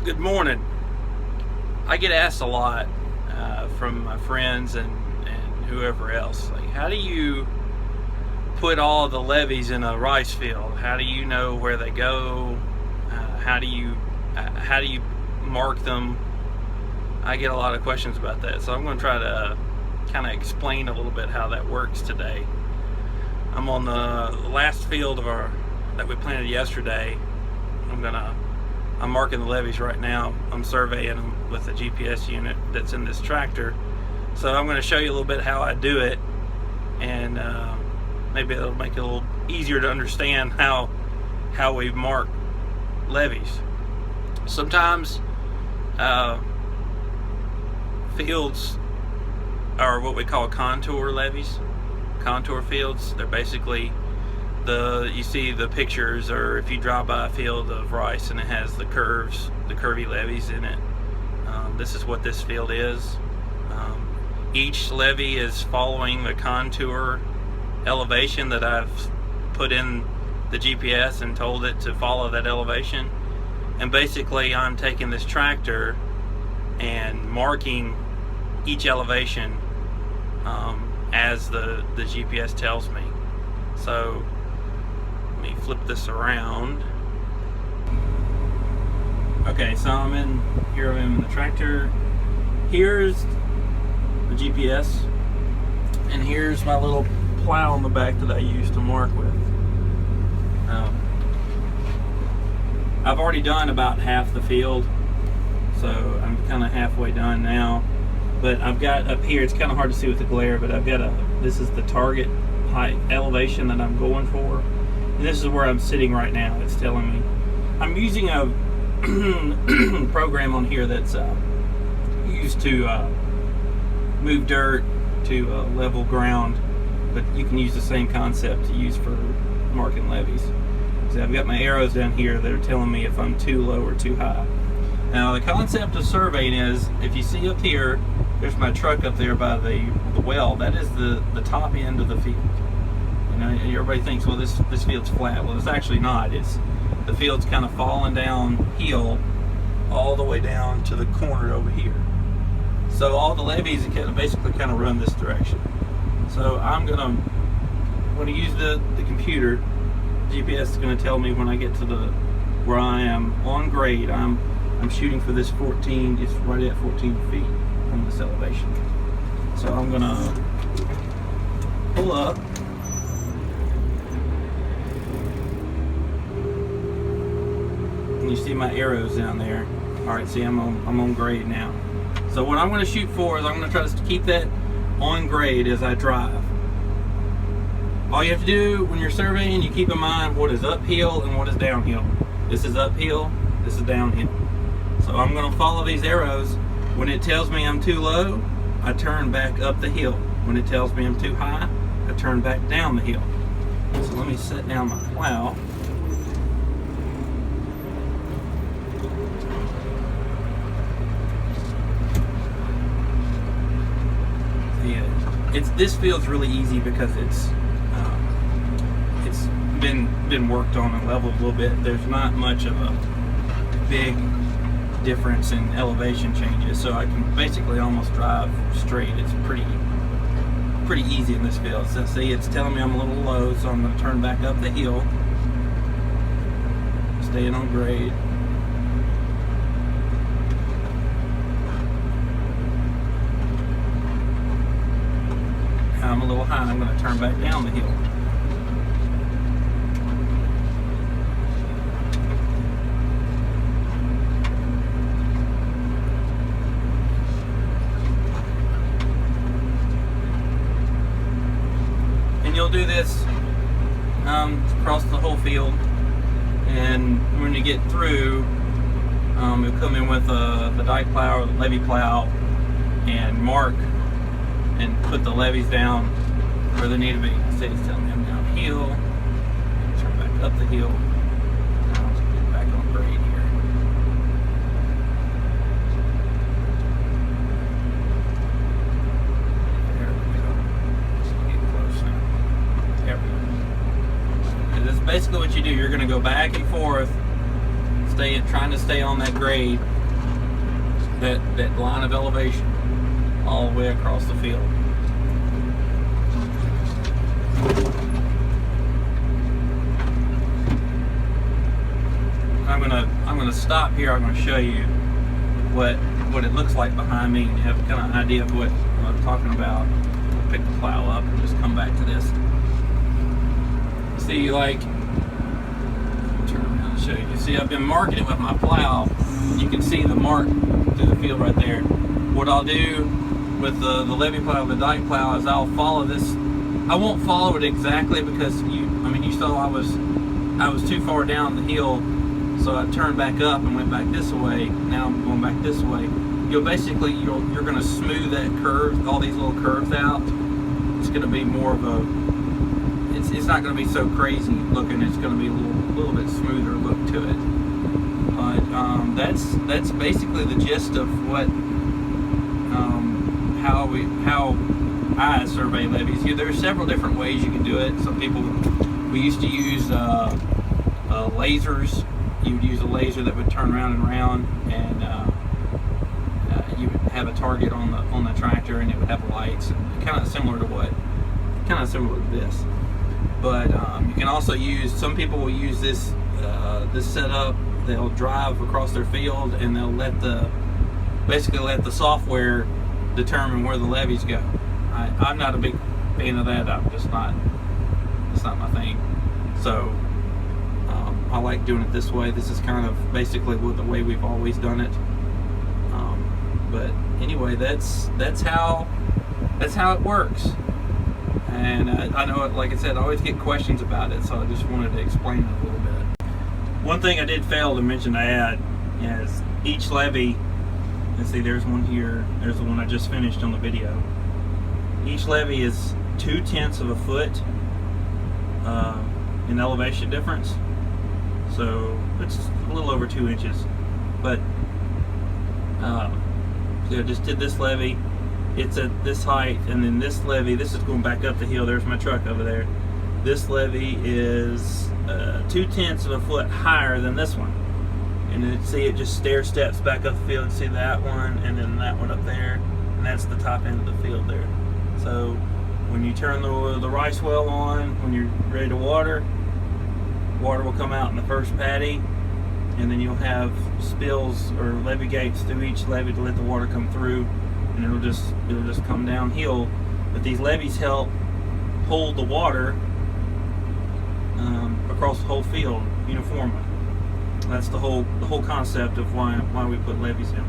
Good morning. I get asked a lot from my friends and whoever else, like, how do you put all the levees in a rice field? How do you know where they go? How do you mark them? I get a lot of questions about that, so I'm going to try to kind of explain a little bit how that works today. I'm on the last field that we planted yesterday. I'm marking the levees right now. I'm surveying them with the GPS unit that's in this tractor. So I'm going to show you a little bit how I do it, and maybe it'll make it a little easier to understand how we mark levees. Sometimes fields are what we call contour levees, contour fields. They're basically you see the pictures, or if you drive by a field of rice and it has the curvy levees in it, this is what this field is. Each levee is following the contour elevation that I've put in the GPS and told it to follow that elevation. And basically I'm taking this tractor and marking each elevation as the GPS tells me. So let me flip this around. Okay, so I'm in the tractor. Here's the GPS, and here's my little plow on the back that I use to mark with. I've already done about half the field, so I'm kind of halfway done now. But I've got up here, it's kind of hard to see with the glare, but this is the target height elevation that I'm going for. And this is where I'm sitting right now. It's telling me. I'm using a program on here that's used to move dirt to level ground, but you can use the same concept to use for marking levees. So I've got my arrows down here that are telling me if I'm too low or too high. Now the concept of surveying is, if you see up here, there's my truck up there by the well. That is the top end of the field. You know, everybody thinks, well, this field's flat. Well, it's actually not. The field's kind of falling downhill all the way down to the corner over here. So all the levees basically kind of run this direction. So I'm gonna use the computer. GPS is gonna tell me when I get to where I am on grade. I'm shooting for this 14. It's right at 14 feet on this elevation. So I'm gonna pull up. And you see my arrows down there. All right, see, I'm on grade now. So what I'm going to shoot for is I'm going to try to keep that on grade as I drive. All you have to do when you're surveying, you keep in mind what is uphill and what is downhill. This is uphill, this is downhill. So I'm going to follow these arrows. When it tells me I'm too low, I turn back up the hill. When it tells me I'm too high, I turn back down the hill. So let me set down my plow. This field's really easy because it's been worked on and leveled a little bit. There's not much of a big difference in elevation changes, so I can basically almost drive straight. It's pretty easy in this field. So see, it's telling me I'm a little low, so I'm going to turn back up the hill, staying on grade. I'm a little high, I'm going to turn back down the hill. And you'll do this across the whole field, and when you get through, you'll come in with the dike plow or the levee plow and mark and put the levees down where they need to be. See, it's telling me I'm downhill. Turn back up the hill. Now let's get back on grade here. There we go. Just getting close now. There we go. And that's basically what you do. You're going to go back and forth, trying to stay on that grade, that line of elevation all the way across the field. I'm gonna stop here. I'm gonna show you what it looks like behind me, and you have kind of an idea of what I'm talking about. I'll pick the plow up and just come back to this. See, like, turn around and show you. See, I've been marking it with my plow. You can see the mark through the field right there. What I'll do with the levee plow, the dyke plow, is I'll follow this. I won't follow it exactly because you saw I was too far down the hill. So I turned back up and went back this way. Now I'm going back this way. You're going to smooth that curve, all these little curves out. It's going to be more of a. It's not going to be so crazy looking. It's going to be a little bit smoother look to it. But that's basically the gist of what how I survey levees. There are several different ways you can do it. Some people, we used to use lasers. You would use a laser that would turn round and round, and you would have a target on the tractor, and it would have lights, and kind of similar to this. But you can also use. Some people will use this setup. They'll drive across their field, and they'll basically let the software determine where the levees go. I'm not a big fan of that. It's not my thing. So. I like doing it this way. This is kind of basically the way we've always done it. But anyway, that's how it works. And I know, like I said, I always get questions about it, so I just wanted to explain it a little bit. One thing I did fail to mention to add is each levee. Let's see, there's one here. There's the one I just finished on the video. Each levee is 0.2 of a foot in elevation difference. So it's a little over 2 inches, but I just did this levee. It's at this height, and then this levee. This is going back up the hill. There's my truck over there. This levee is 0.2 of a foot higher than this one, and then see it just stair steps back up the field. See that one, and then that one up there, and that's the top end of the field there. So when you turn the rice well on, when you're ready to water will come out in the first paddy, and then you'll have spills or levee gates through each levee to let the water come through, and it'll just come downhill. But these levees help hold the water across the whole field uniformly. That's the whole concept of why we put levees in.